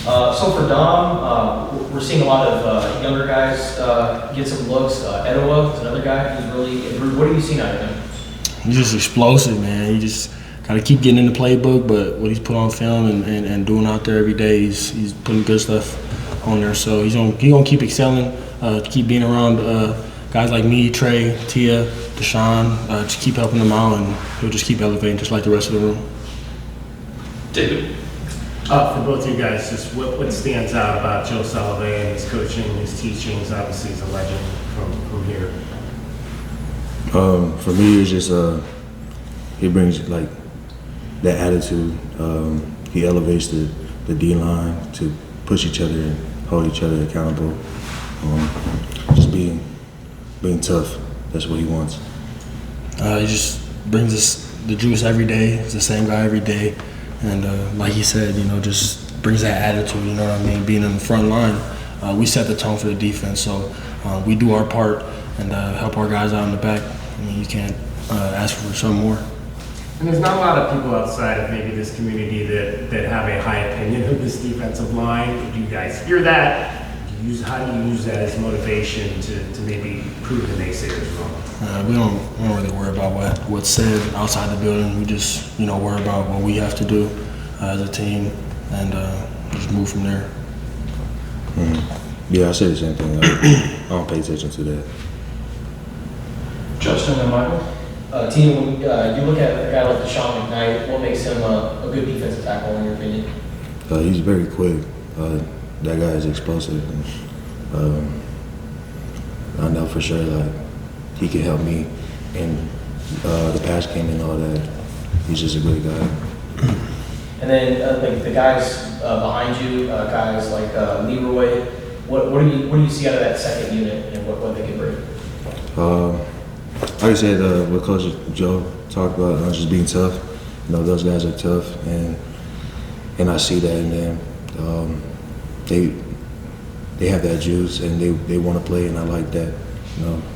So for Dom, we're seeing a lot of younger guys get some looks. Edoa is another guy who's really improved. What have you seen out of him? He's just explosive, man. He just got to keep getting in the playbook, but what he's put on film and doing out there every day, he's putting good stuff on there. So he's gonna keep excelling, keep being around guys like me, Trey, Tia, Deshaun, just keep helping them out, and he'll just keep elevating just like the rest of the room. David? For both of you guys, just what stands out about Joe Sullivan, his coaching, his teachings? Obviously, he's a legend from here. For me, it's just he brings like that attitude. He elevates the D line to push each other and hold each other accountable. Just being tough. That's what he wants. He just brings us the juice every day. He's the same guy every day. And like he said, just brings that attitude, you know what I mean? Being in the front line, we set the tone for the defense. So we do our part and help our guys out in the back. I mean, you can't ask for something more. And there's not a lot of people outside of maybe this community that have a high opinion of this defensive line. Do you guys hear that? How do you use that as motivation to maybe prove the naysayers wrong? We don't really worry about what's said outside the building. We just worry about what we have to do as a team and just move from there. Yeah, I say the same thing. I don't pay attention to that. Justin and Michael? Tina, when you look at a guy like Deshaun McKnight, what makes him a good defensive tackle in your opinion? He's very quick. That guy is explosive. I know for sure that he can help me in the pass game and all that. He's just a great guy. And then the guys behind you, guys like Leroy, what do you see out of that second unit and what they can bring? Like I said, what Coach Joe talked about, just being tough. Those guys are tough, and I see that in them. They have that juice and they want to play, and I like that.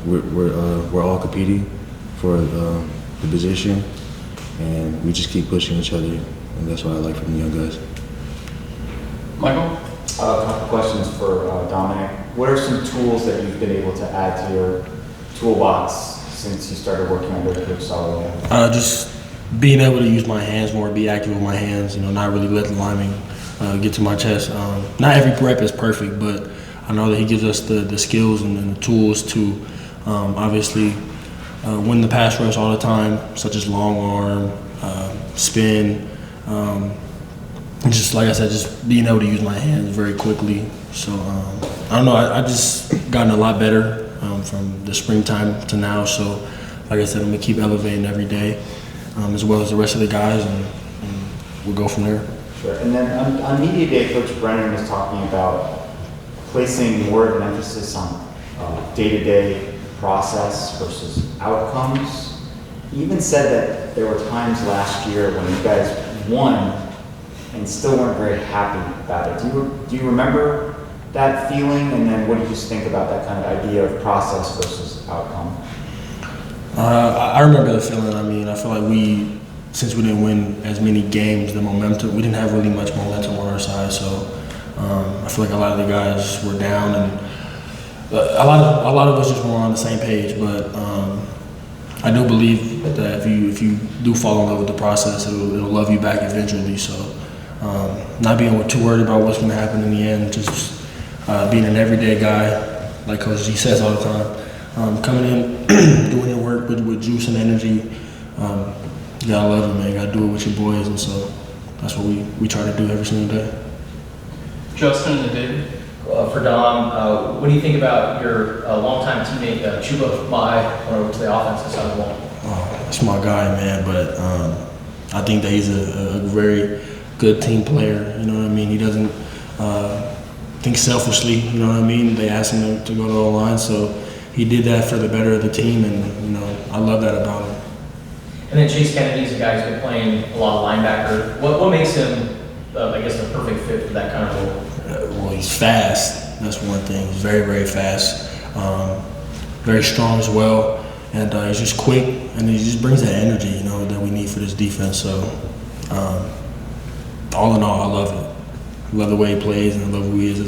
We're all competing for the position, and we just keep pushing each other, and that's what I like from the young guys. Michael? A couple questions for Dominic. What are some tools that you've been able to add to your toolbox since you started working under Coach Sullivan? Just being able to use my hands more, be active with my hands, not really let the linemen get to my chest. Not every rep is perfect, but I know that he gives us the skills and the tools to obviously win the pass rush all the time, such as long arm, spin, and just like I said, just being able to use my hands very quickly. So I don't know, I just gotten a lot better from the springtime to now. So like I said, I'm gonna keep elevating every day, as well as the rest of the guys, and we'll go from there. Sure. And then on Media Day, Coach Brennan was talking about placing more of an emphasis on day-to-day process versus outcomes. He even said that there were times last year when you guys won and still weren't very happy about it. Do you remember that feeling? And then what do you just think about that kind of idea of process versus outcome? I remember the feeling. I mean, I feel like since we didn't win as many games, we didn't have really much momentum on our side. So I feel like a lot of the guys were down, and a lot of us just weren't on the same page. But I do believe that if you do fall in love with the process, it'll love you back eventually. So not being too worried about what's going to happen in the end, just being an everyday guy, like Coach G says all the time, coming in, doing your work with juice and energy. You gotta love it, man. You gotta do it with your boys, and so that's what we try to do every single day. Justin and David? For Dom, what do you think about your longtime teammate Chuba Mai going over to the offensive side of the ball? Oh, that's my guy, man. But I think that he's a very good team player. You know what I mean? He doesn't think selfishly. You know what I mean? They asked him to go to the line, so he did that for the better of the team, and I love that about him. And then Chase Kennedy's a guy who's been playing a lot of linebacker. What makes him, I guess, the perfect fit for that kind of role? Well, he's fast. That's one thing. He's very, very fast. Very strong as well. And he's just quick, and he just brings that energy, that we need for this defense. So, all in all, I love it. love the way he plays and love who he is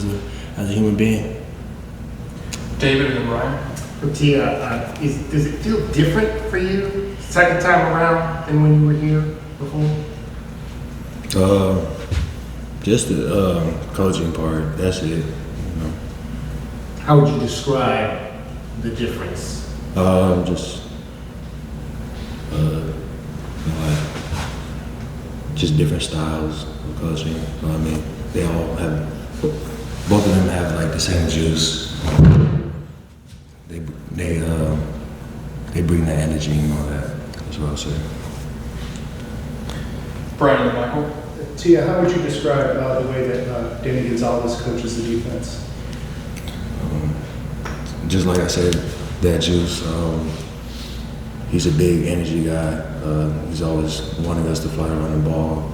as a human being. David and Ryan. Tia, does it feel different for you second time around than when you were here before? Just the coaching part. That's it. How would you describe the difference? Just like just different styles of coaching. I mean, they all have, both of them have like the same juice. They bring that energy and all that. That's what I'll say. Brian and Michael. Tia, how would you describe the way that Danny Gonzalez coaches the defense? Just like I said, that juice. He's a big energy guy. He's always wanting us to fly around the ball.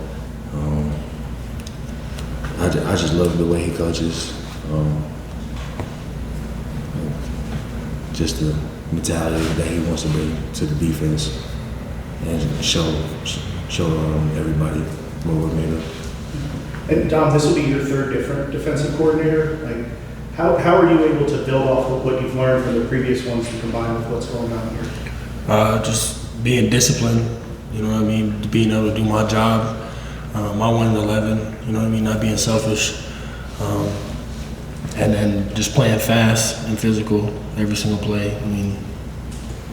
I just love the way he coaches. Just the mentality that he wants to bring to the defense and show everybody what we're made of. And Dom, this will be your third different defensive coordinator. Like, how are you able to build off of what you've learned from the previous ones to combine with what's going on here? Just being disciplined, you know what I mean, being able to do my job, my 1 and 11, you know what I mean, not being selfish, and then just playing fast and physical every single play. I mean,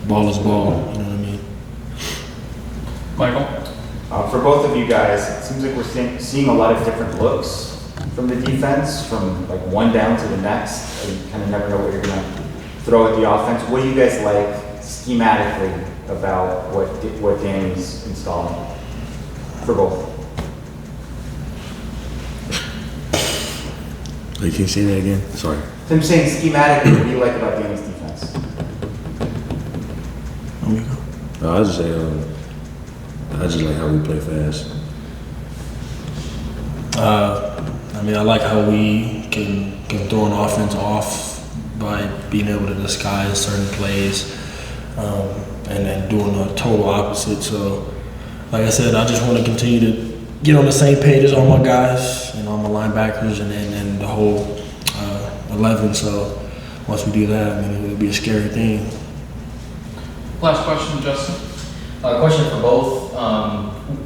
ball is ball, you know what I mean. Michael. For both of you guys, it seems like we're seeing a lot of different looks from the defense, from like one down to the next. You kind of never know what you're going to throw at the offense. What do you guys like schematically about what Danny's installing for both? Wait, can you say that again? Sorry. So I'm saying schematically, what do you like about Danny's defense? I just say, I just like how we play fast. I mean, I like how we can throw an offense off by being able to disguise certain plays, and then doing the total opposite. So, like I said, I just want to continue to get on the same page as all my guys, and all my linebackers, and the whole 11. So, once we do that, I mean, it'll be a scary thing. Last question, Justin. Question for both.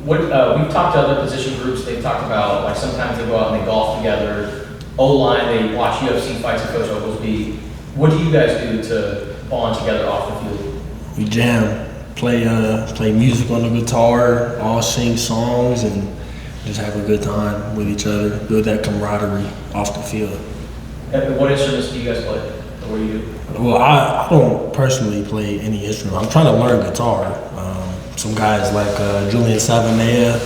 We've talked to other position groups. They've talked about like sometimes they go out and they golf together. O-line, they watch UFC fights with Coach Oglesby. What do you guys do to bond together off the field? We jam, play music on the guitar, all sing songs, and just have a good time with each other. Build that camaraderie off the field. And what instruments do you guys play? Or what do you do? Well, I don't personally play any instrument. I'm trying to learn guitar. Some guys like Julian Savanea,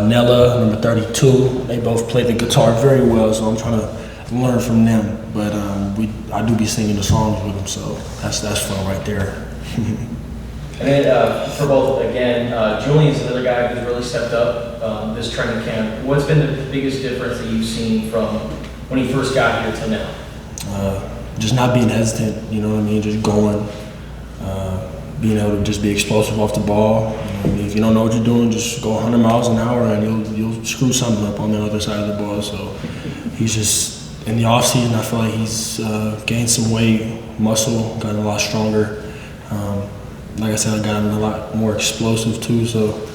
Nella, number 32, they both play the guitar very well, so I'm trying to learn from them. But I do be singing the songs with them, so that's fun right there. And then for both, again, Julian's another guy who's really stepped up this training camp. What's been the biggest difference that you've seen from when he first got here to now? Just not being hesitant, you know what I mean, just going. Being able to just be explosive off the ball. You know what I mean? If you don't know what you're doing, just go 100 miles an hour and you'll screw something up on the other side of the ball. So he's just, in the offseason, I feel like he's gained some weight, muscle, gotten a lot stronger. Like I said, I got him a lot more explosive too. So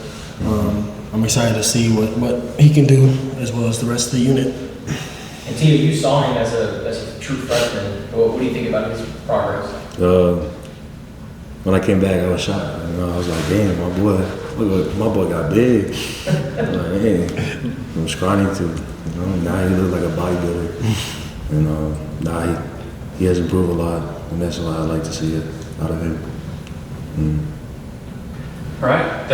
I'm excited to see what he can do as well as the rest of the unit. And Tia, you saw him as a true freshman. What do you think about his progress? When I came back, I was shocked. You know, I was like, damn, my boy got big. I'm like, man, I'm scrawny too. You know, now he looks like a bodybuilder. And now he has improved a lot, and that's why I like to see it out of him. All right.